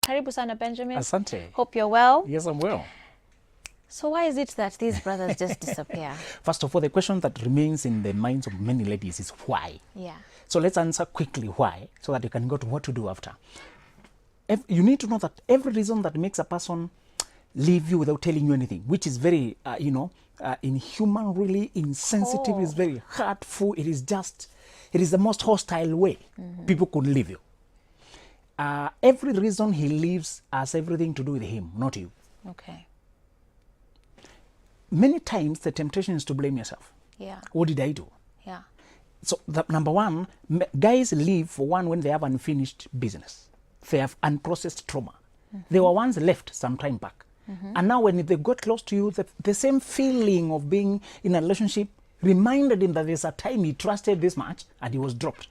Karibu sana, Benjamin. Asante. Hope you're well. Yes, I'm well. So why is it that these brothers just disappear? First of all, the question that remains in the minds of many ladies is why. Yeah. So let's answer quickly why, so that you can go to what to do after. You need to know that every reason that makes a person leave you without telling you anything, which is very, inhuman, really insensitive, is very hurtful. It is the most hostile way people could leave you. Every reason he leaves has everything to do with him, not you. Okay. Many times the temptation is to blame yourself. Yeah. What did I do? Yeah. So number one, guys leave for one when they have unfinished business. They have unprocessed trauma. They were once left some time back. And now when they got close to you, the same feeling of being in a relationship reminded him that there's a time he trusted this much and he was dropped.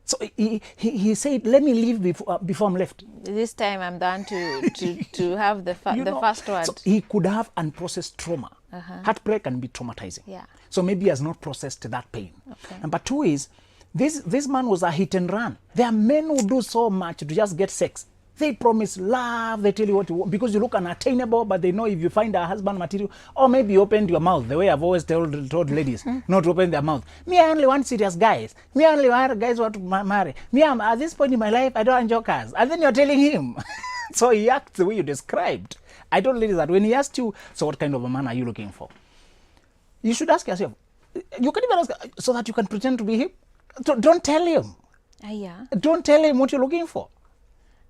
So he said, let me leave before I'm left. This time I'm done to have the first word. So he could have unprocessed trauma. Heartbreak can be traumatizing. Yeah. So maybe he has not processed that pain. Okay. Number two is, this man was a hit and run. There are men who do so much to just get sex. They promise love, they tell you what you want, because you look unattainable, but they know if you find a husband material, or maybe you opened your mouth, the way I've always told ladies, not to open their mouth. Me, I only want serious guys. Me, I only want guys who want to marry. Me, I'm, at this point in my life, I don't enjoy cars. And then you're telling him. So he acts the way you described. I told ladies that when he asked you, so what kind of a man are you looking for? You should ask yourself. You can even ask so that you can pretend to be him. So don't tell him. Yeah. Don't tell him what you're looking for.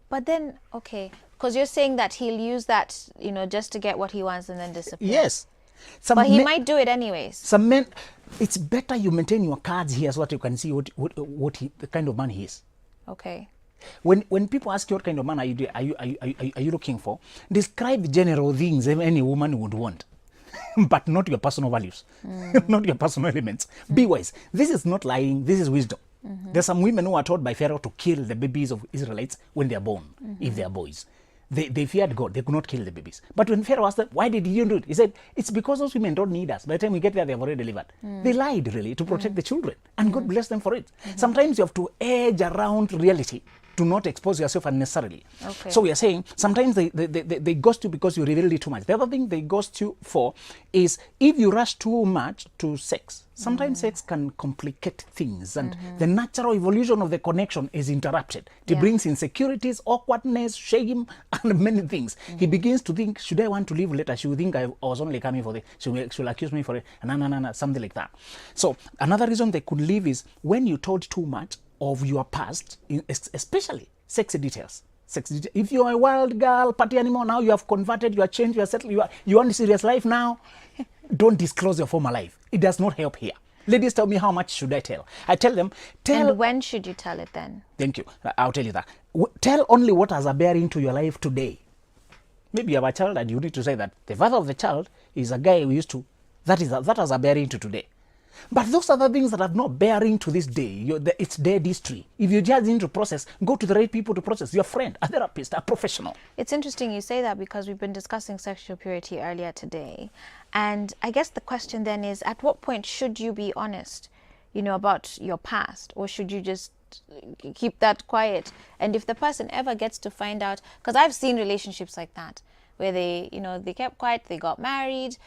But then, okay, because you're saying that he'll use that, just to get what he wants and then disappear. Yes. But he might do it anyways. Some men, it's better you maintain your cards here so that you can see the kind of man he is. Okay. When people ask you what kind of man are you looking for, describe general things any woman would want. But not your personal values, not your personal elements. Be wise. This is not lying. This is wisdom. There's some women who are taught by Pharaoh to kill the babies of Israelites when they are born, if they are boys. They feared God. They could not kill the babies. But when Pharaoh asked them, why did you do it? He said, it's because those women don't need us. By the time we get there, they have already delivered. They lied, really, to protect the children. And God bless them for it. Sometimes you have to edge around reality to not expose yourself unnecessarily. Okay. So we are saying sometimes they ghost you because you revealed it too much. The other thing they ghost you for is if you rush too much to sex. Sometimes sex can complicate things, and the natural evolution of the connection is interrupted. It brings insecurities, awkwardness, shame, and many things. He begins to think, should I want to leave later? She will think I was only coming for this. She'll accuse me for it, something like that. So another reason they could leave is when you told too much of your past, especially sex details. If you're a wild girl, party animal, now you have converted, you are changed, you are settled, you want a serious life now, don't disclose your former life. It does not help here. Ladies tell me, how much should I tell? I tell them, And when should you tell it then? Thank you. I'll tell you that. Tell only what has a bearing to your life today. Maybe you have a child and you need to say that the father of the child is a guy who used to, that has a bearing to today. But those are the things that have no bearing to this day. It's dead history. If you just need to process, go to the right people to process. Your friend, a therapist, a professional. It's interesting you say that because we've been discussing sexual purity earlier today. And I guess the question then is, at what point should you be honest, about your past? Or should you just keep that quiet? And if the person ever gets to find out, because I've seen relationships like that, where they kept quiet, they got married,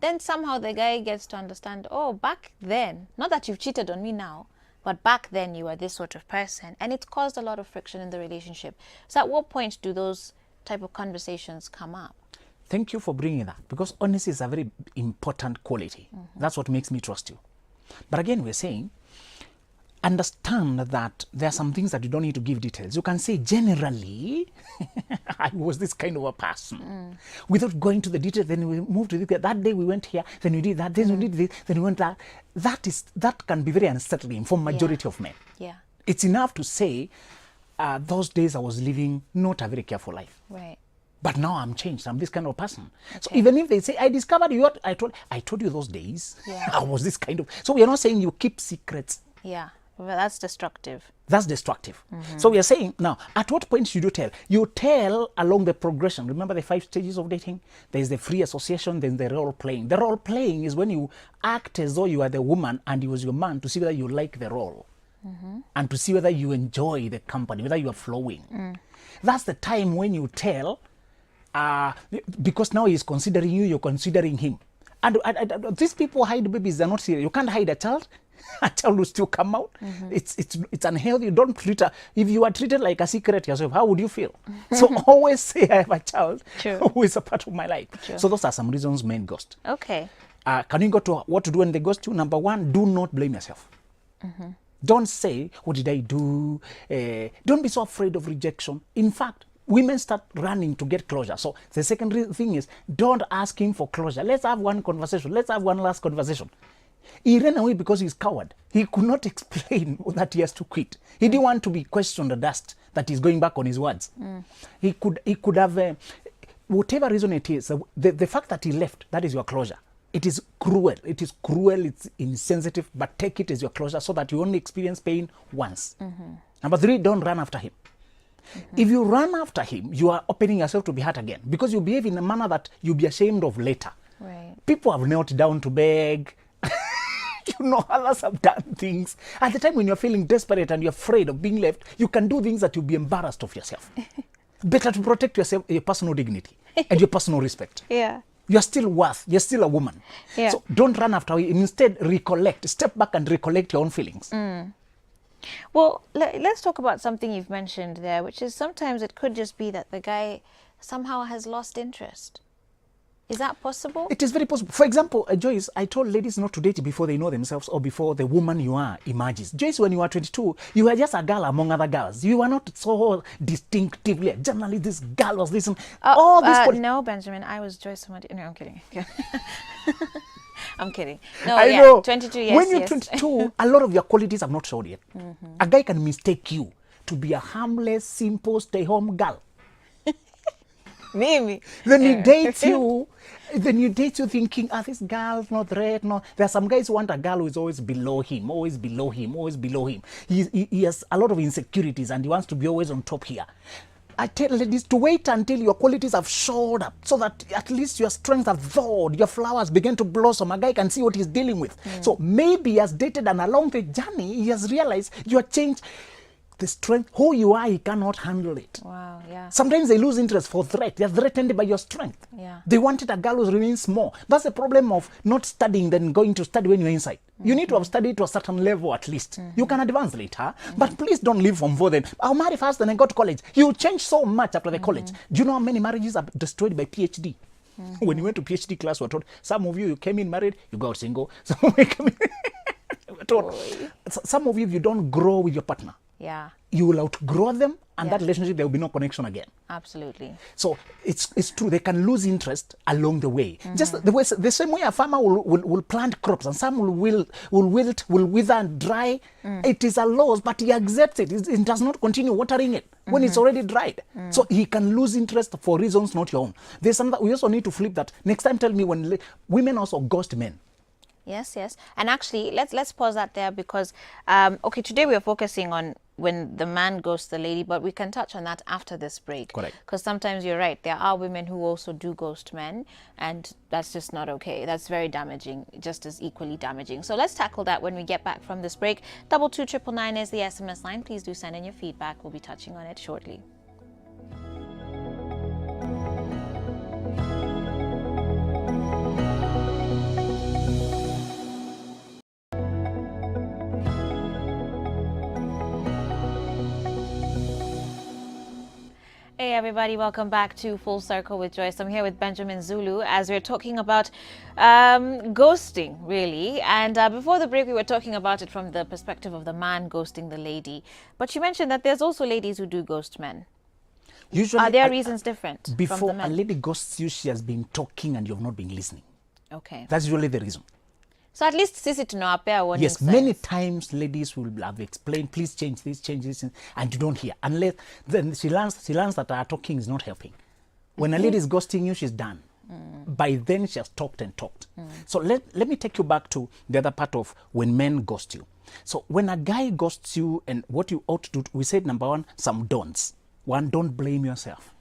then somehow the guy gets to understand, oh, back then, not that you've cheated on me now, but back then you were this sort of person, and it's caused a lot of friction in the relationship. So at what point do those type of conversations come up? Thank you for bringing that, because honesty is a very important quality. That's what makes me trust you. But again, we're saying, understand that there are some things that you don't need to give details. You can say generally, I was this kind of a person. Without going to the details, then we moved to this. That day we went here, then we did that, then we did this, then we went that. That can be very unsettling for majority of men. Yeah. It's enough to say, those days I was living not a very careful life. Right. But now I'm changed. I'm this kind of person. Okay. So even if they say, I discovered you, what I told you those days, I was this kind of. So we are not saying you keep secrets. Yeah. Well, that's destructive. That's destructive. So we are saying, now, at what point should you tell? You tell along the progression. Remember the 5 stages of dating? There's the free association, then the role playing. The role playing is when you act as though you are the woman and he was your man, to see whether you like the role and to see whether you enjoy the company, whether you are flowing. That's the time when you tell, because now he's considering you, you're considering him. And these people hide babies, they're not serious. You can't hide a child. A child will still come out. It's unhealthy. You don't treat her. If you are treated like a secret yourself, how would you feel? So always say, I have a child who is a part of my life. So those are some reasons men ghost. Okay. Can you go to what to do when they ghost you? Number one, do not blame yourself. Don't say, what did I do? Don't be so afraid of rejection. In fact, women start running to get closure. So the second thing is, don't ask him for closure. Let's have one conversation. Let's have one last conversation. He ran away because he's coward. He could not explain that he has to quit. He didn't want to be questioned or asked that he's going back on his words. He could have, whatever reason it is, the fact that he left, that is your closure. It is cruel. It is cruel. It's insensitive. But take it as your closure so that you only experience pain once. Number three, don't run after him. If you run after him, you are opening yourself to be hurt again because you behave in a manner that you'll be ashamed of later. Right. People have knelt down to beg. Others have done things. At the time when you're feeling desperate and you're afraid of being left, you can do things that you'll be embarrassed of yourself. Better to protect yourself, your personal dignity and your personal respect. Yeah. You're still worth. You're still a woman. Yeah. So don't run after him. Instead, recollect. Step back and recollect your own feelings. Well, let's talk about something you've mentioned there, which is sometimes it could just be that the guy somehow has lost interest. Is that possible? It is very possible. For example, Joyce, I told ladies not to date before they know themselves or before the woman you are emerges. Joyce, when you were 22, you were just a girl among other girls. You were not so distinctively, generally this girl was this. No, Benjamin, I was Joyce. No, I'm kidding. I'm kidding. No, I know. 22, yes. When you're 22, a lot of your qualities have not showed yet. A guy can mistake you to be a harmless, simple, stay-home girl. Maybe. Then he dates you. Then you date you thinking, this girl's not right. No, there are some guys who want a girl who is always below him, always below him, always below him. He has a lot of insecurities and he wants to be always on top here. I tell ladies to wait until your qualities have showed up so that at least your strengths have thawed, your flowers begin to blossom. A guy can see what he's dealing with. So maybe he has dated and along the journey, he has realized you are changed. The strength, who you are, he cannot handle it. Wow, yeah. Sometimes they lose interest for threat. They're threatened by your strength. Yeah. They wanted a girl who remains small. That's the problem of not studying then going to study when you're inside. You need to have studied to a certain level at least. You can advance later, but please don't leave from 4 then. I'll marry first and then go to college. You change so much after the college. Do you know how many marriages are destroyed by PhD? When you went to PhD class, we were told, some of you came in married, you got single. Some of you came in some of you, if you don't grow with your partner, you will outgrow them, and that relationship, there will be no connection again. Absolutely. So it's true. They can lose interest along the way. Just the same way a farmer will plant crops, and some will wither and dry. It is a loss, but he accepts it. It does not continue watering it when it's already dried. So he can lose interest for reasons not your own. There's something we also need to flip that. Next time, tell me when women also ghost men. Yes. And actually, let's pause that there because, okay, today we are focusing on when the man ghosts the lady, but we can touch on that after this break. Correct. Because sometimes you're right, there are women who also do ghost men, and that's just not okay. That's very damaging, just as equally damaging. So let's tackle that when we get back from this break. 22999 is the SMS line. Please do send in your feedback. We'll be touching on it shortly. Hey everybody, welcome back to Full Circle with Joyce. I'm here with Benjamin Zulu as we're talking about ghosting, really. And before the break, we were talking about it from the perspective of the man ghosting the lady. But you mentioned that there's also ladies who do ghost men. Usually, are there reasons different from the before men? a lady ghosts you, she has been talking and you've not been listening. Okay. That's usually the reason. So at least sisi tunawapea warning Yes, signs. many times ladies will have explained, please change this, and you don't hear. Unless then she learns that our talking is not helping. When a lady is ghosting you, she's done. By then she has talked and talked. So let me take you back to the other part of when men ghost you. So when a guy ghosts you, and what you ought to do, we said number one, some don'ts. one, don't blame yourself.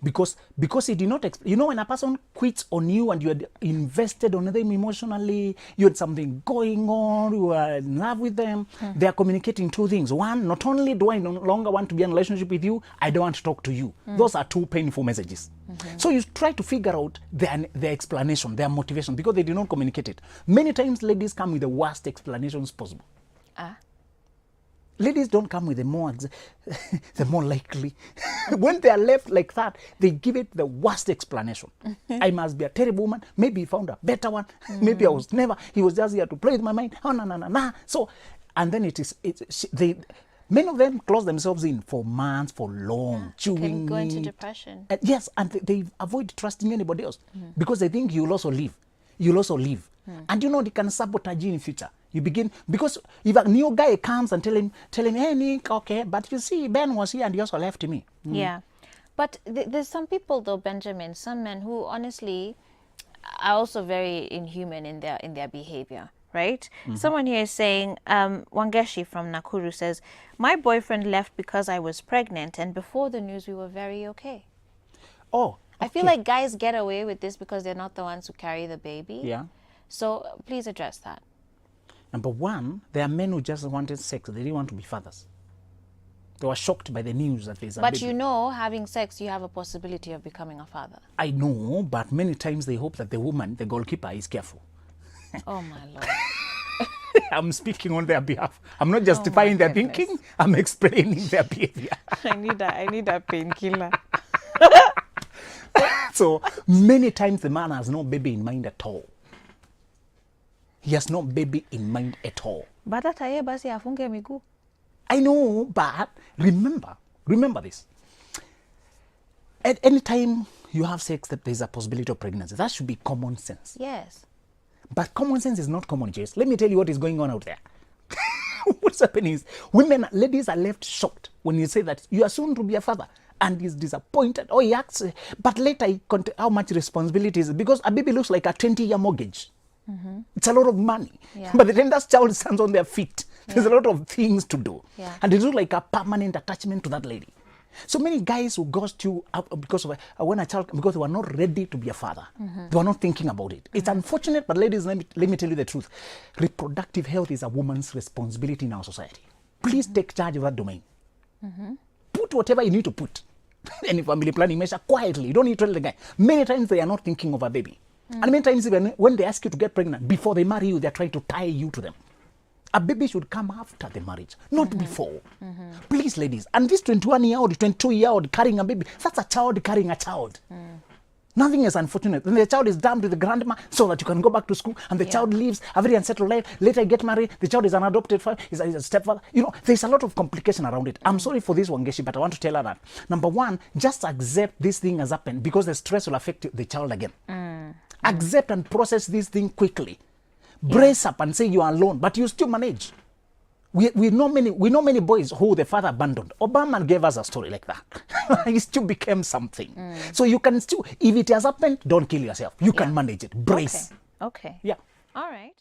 Because he did not, when a person quits on you and you had invested on them emotionally, you had something going on, you are in love with them, they are communicating two things. One, not only do I no longer want to be in a relationship with you, I don't want to talk to you. Those are two painful messages. So you try to figure out their explanation, their motivation, because they did not communicate it. Many times ladies come with the worst explanations possible. Ladies don't come with the more likely. When they are left like that, they give it the worst explanation. I must be a terrible woman. Maybe he found a better one. Maybe he was just here to play with my mind. Oh, no. So, and then many of them close themselves in for months, for long, chewing. Can go into depression. Yes, and they avoid trusting anybody else because they think you'll also leave. And they can sabotage you in future. You begin, because if a new guy comes and tell him, hey Nick, okay, but you see, Ben was here and he also left me. Yeah. But there's some people though, Benjamin, some men who honestly are also very inhuman in their behavior, right? Someone here is saying, Wangeshi from Nakuru says, my boyfriend left because I was pregnant, and before the news we were very okay. Oh, okay. I feel like guys get away with this because they're not the ones who carry the baby. Yeah. So please address that. Number one, there are men who just wanted sex. They didn't want to be fathers. They were shocked by the news that there's a baby. But having sex, you have a possibility of becoming a father. I know, but many times they hope that the woman, the goalkeeper, is careful. Oh my Lord. I'm speaking on their behalf. I'm not justifying their thinking. I'm explaining their behavior. I need a painkiller. So many times the man has no baby in mind at all. He has no baby in mind at all. But basi afunge miguu. I know, but remember this. At any time you have sex, that there's a possibility of pregnancy. That should be common sense. Yes. But common sense is not common, Jess. Let me tell you what is going on out there. What's happening is, ladies are left shocked when you say that you are soon to be a father, and he's disappointed. Oh, he asks, but later how much responsibility is it? Because a baby looks like a 20-year mortgage. It's a lot of money. Yeah. But the time that child stands on their feet, there's a lot of things to do. Yeah. And it looks like a permanent attachment to that lady. So many guys who ghost you because of because they were not ready to be a father. They were not thinking about it. It's unfortunate, but ladies, let me tell you the truth. Reproductive health is a woman's responsibility in our society. Please take charge of that domain. Put whatever you need to put. Any family planning measure quietly. You don't need to tell the guy. Many times they are not thinking of a baby. And many times even when they ask you to get pregnant, before they marry you, they're trying to tie you to them. A baby should come after the marriage, not before. Please, ladies. And this 21-year-old, 22-year-old carrying a baby, that's a child carrying a child. Nothing is unfortunate. Then the child is dumped with the grandma so that you can go back to school, and the child lives a very unsettled life. Later, get married. The child is an adopted father, is a stepfather. There's a lot of complication around it. I'm sorry for this, Wangeshi, but I want to tell her that. Number one, just accept this thing has happened because the stress will affect the child again. Accept and process this thing quickly. Brace up and say you are alone, but you still manage. We know many boys who the father abandoned. Obama gave us a story like that. He still became something. So you can still, if it has happened, don't kill yourself. You can manage it. Brace. Okay. Yeah. All right.